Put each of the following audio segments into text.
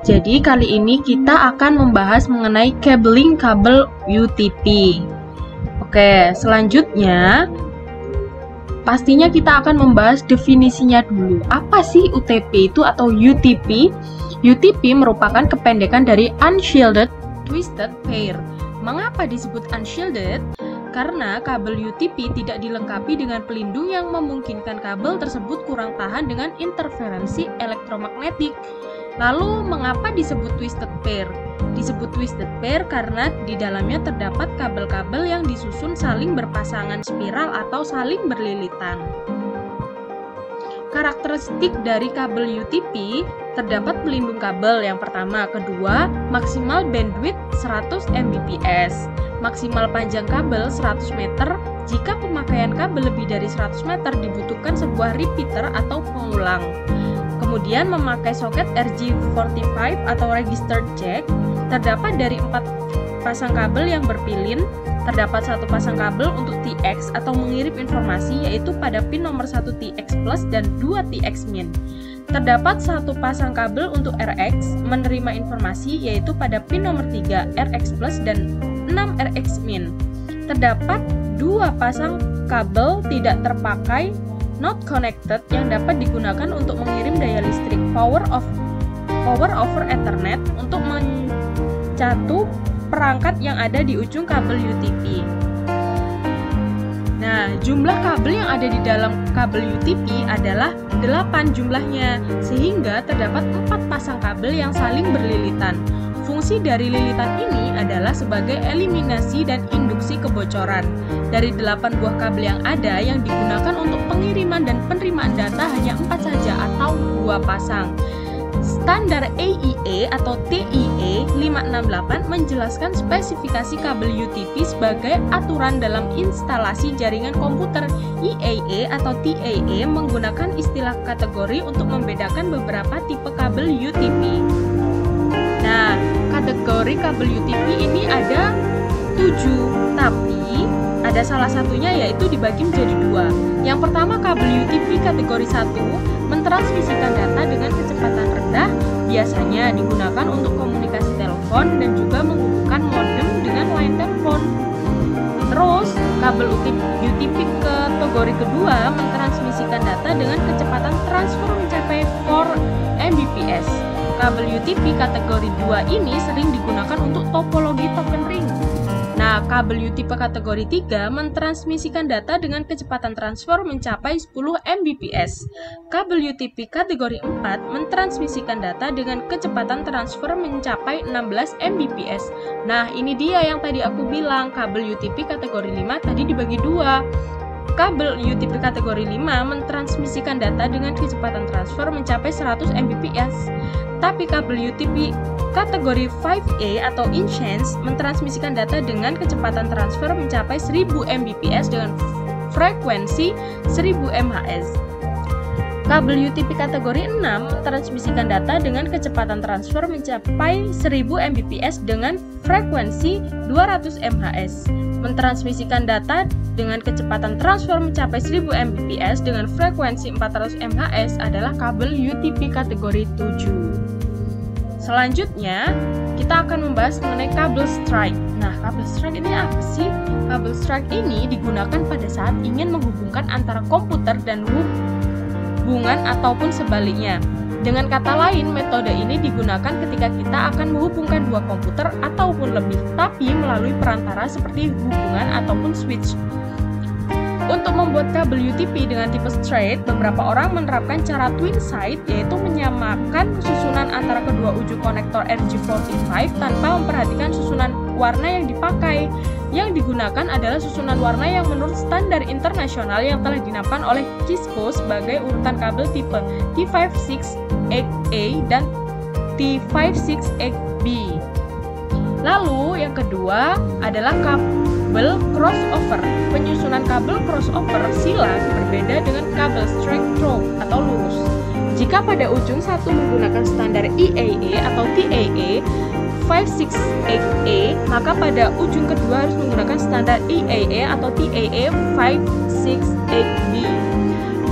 Jadi kali ini kita akan membahas mengenai cabling kabel UTP. Oke, selanjutnya pastinya kita akan membahas definisinya dulu. Apa sih UTP itu atau UTP? UTP merupakan kependekan dari Unshielded Twisted Pair. Mengapa disebut unshielded? Karena kabel UTP tidak dilengkapi dengan pelindung yang memungkinkan kabel tersebut kurang tahan dengan interferensi elektromagnetik. Lalu, mengapa disebut twisted pair? Disebut twisted pair karena di dalamnya terdapat kabel-kabel yang disusun saling berpasangan spiral atau saling berlilitan. Karakteristik dari kabel UTP terdapat pelindung kabel yang pertama, kedua, maksimal bandwidth 100 Mbps, maksimal panjang kabel 100 meter. Jika pemakaian kabel lebih dari 100 meter dibutuhkan sebuah repeater atau pengulang. Kemudian memakai soket RJ45 atau registered jack. Terdapat dari 4 pasang kabel yang berpilin. Terdapat 1 pasang kabel untuk TX atau mengirim informasi, yaitu pada pin nomor 1 TX plus dan 2 TX min. Terdapat 1 pasang kabel untuk RX menerima informasi, yaitu pada pin nomor 3 RX plus dan 6 RX min. Terdapat 2 pasang kabel tidak terpakai not connected yang dapat digunakan untuk mengirim daya listrik power over Ethernet untuk mencatu perangkat yang ada di ujung kabel UTP. Nah, jumlah kabel yang ada di dalam kabel UTP adalah 8 jumlahnya, sehingga terdapat 4 pasang kabel yang saling berlilitan. Fungsi dari lilitan ini adalah sebagai eliminasi dan induksi kebocoran. Dari 8 buah kabel yang ada yang digunakan untuk pengiriman dan penerimaan data hanya 4 saja atau 2 pasang. Standar AEA atau TIE 568 menjelaskan spesifikasi kabel UTP sebagai aturan dalam instalasi jaringan komputer. IAA atau TAA menggunakan istilah kategori untuk membedakan beberapa tipe kabel UTP. Nah, kategori kabel UTP ini ada 7, tapi ada salah satunya yaitu dibagi menjadi 2. Yang pertama, kabel UTP kategori 1 mentransmisikan data dengan kecepatan rendah, biasanya digunakan untuk komunikasi telepon dan juga menghubungkan modem dengan line telepon. Terus, kabel UTP kategori kedua mentransmisikan data dengan kecepatan transfer mencapai 4 Mbps. Kabel UTP kategori 2 ini sering digunakan untuk topologi token ring. Nah, kabel UTP kategori 3 mentransmisikan data dengan kecepatan transfer mencapai 10 Mbps. Kabel UTP kategori 4 mentransmisikan data dengan kecepatan transfer mencapai 16 Mbps. Nah, ini dia yang tadi aku bilang, kabel UTP kategori 5 tadi dibagi 2. Kabel UTP kategori 5 mentransmisikan data dengan kecepatan transfer mencapai 100 Mbps. Tapi kabel UTP kategori 5A atau InChange mentransmisikan data dengan kecepatan transfer mencapai 1000 Mbps dengan frekuensi 1000 MHz. Kabel UTP kategori 6 mentransmisikan data dengan kecepatan transfer mencapai 1000 Mbps dengan frekuensi 200 MHz. Mentransmisikan data dengan kecepatan transfer mencapai 1000 Mbps dengan frekuensi 400 MHz adalah kabel UTP kategori 7. Selanjutnya, kita akan membahas mengenai kabel strike. Nah, kabel strike ini apa sih? Kabel strike ini digunakan pada saat ingin menghubungkan antara komputer dan hubungan ataupun sebaliknya. Dengan kata lain, metode ini digunakan ketika kita akan menghubungkan 2 komputer ataupun lebih, tapi melalui perantara seperti hubungan ataupun switch. Untuk membuat kabel UTP dengan tipe straight, beberapa orang menerapkan cara twin side, yaitu menyamakan susunan antara kedua ujung konektor RJ45 tanpa memperhatikan susunan warna yang dipakai. Yang digunakan adalah susunan warna yang menurut standar internasional yang telah dinamakan oleh Cisco sebagai urutan kabel tipe T56A dan T56AB. Lalu yang kedua adalah kabel crossover. Penyusunan kabel crossover silang berbeda dengan kabel straight through atau lurus. Jika pada ujung satu menggunakan standar IAA atau TAA 568A, maka pada ujung kedua harus menggunakan standar IAA atau TAA 568B.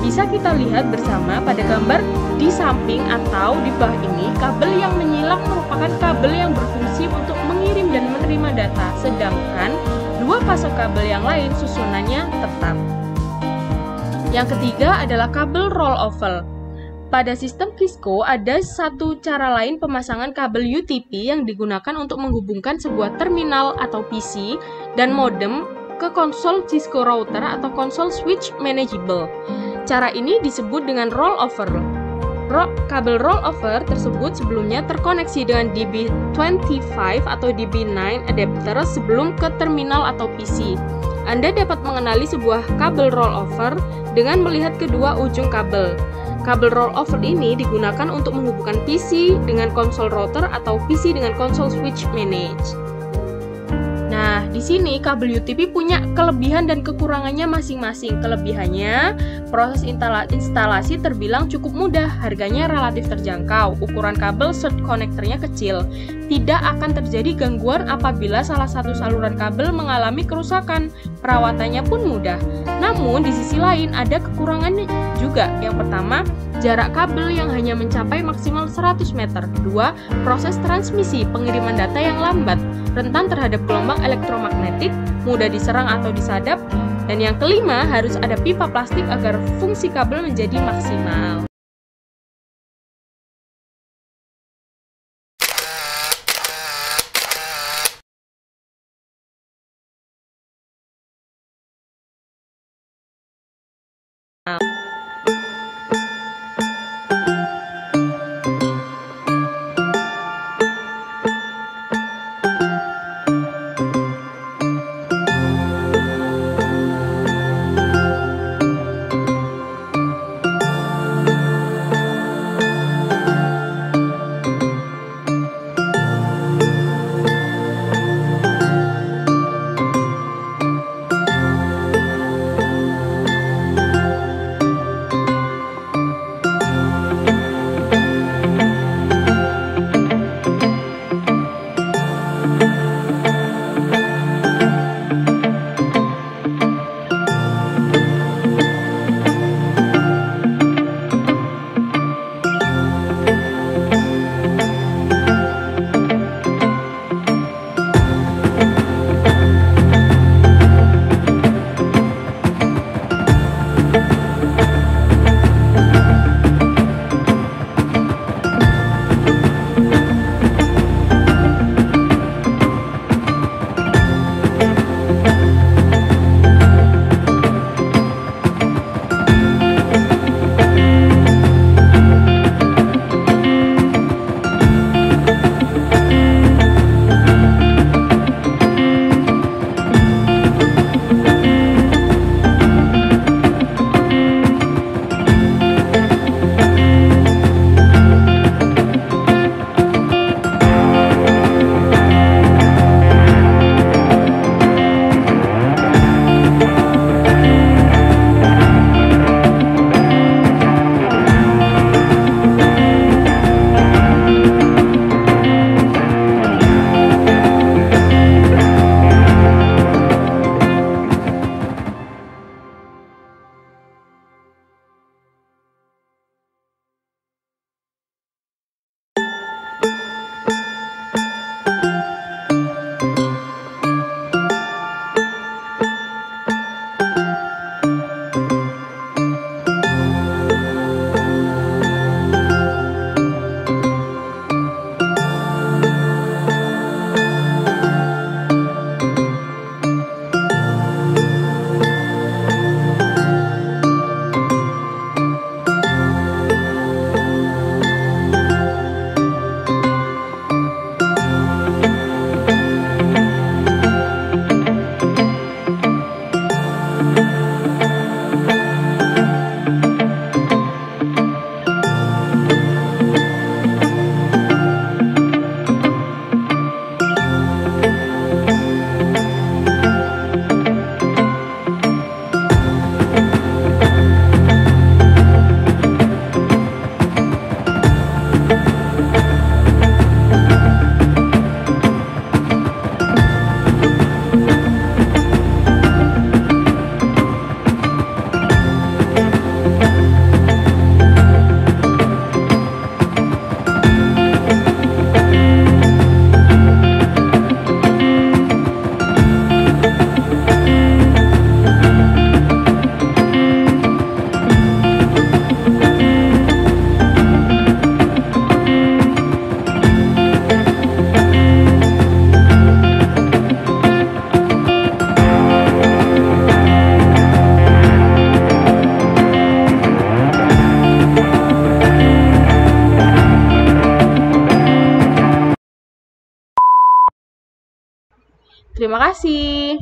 Bisa kita lihat bersama pada gambar di samping atau di bawah ini, kabel yang menyilang merupakan kabel yang berfungsi untuk mengirim dan menerima data, sedangkan dua pasang kabel yang lain susunannya tetap. Yang ketiga adalah kabel rollover. Pada sistem Cisco ada satu cara lain pemasangan kabel UTP yang digunakan untuk menghubungkan sebuah terminal atau PC dan modem ke konsol Cisco router atau konsol switch manageable. Cara ini disebut dengan rollover. Kabel rollover tersebut sebelumnya terkoneksi dengan DB25 atau DB9 adapter sebelum ke terminal atau PC. Anda dapat mengenali sebuah kabel rollover dengan melihat kedua ujung kabel. Kabel rollover ini digunakan untuk menghubungkan PC dengan konsol router atau PC dengan konsol switch manage. Nah, di sini kabel UTP punya kelebihan dan kekurangannya masing-masing. Kelebihannya, proses instalasi terbilang cukup mudah, harganya relatif terjangkau, ukuran kabel short konektornya kecil. Tidak akan terjadi gangguan apabila salah satu saluran kabel mengalami kerusakan, perawatannya pun mudah. Namun, di sisi lain ada kekurangannya juga. Yang pertama, jarak kabel yang hanya mencapai maksimal 100 meter. Kedua, proses transmisi pengiriman data yang lambat, rentan terhadap gelombang elektromagnetik, mudah diserang atau disadap. Dan yang kelima, harus ada pipa plastik agar fungsi kabel menjadi maksimal. Terima kasih.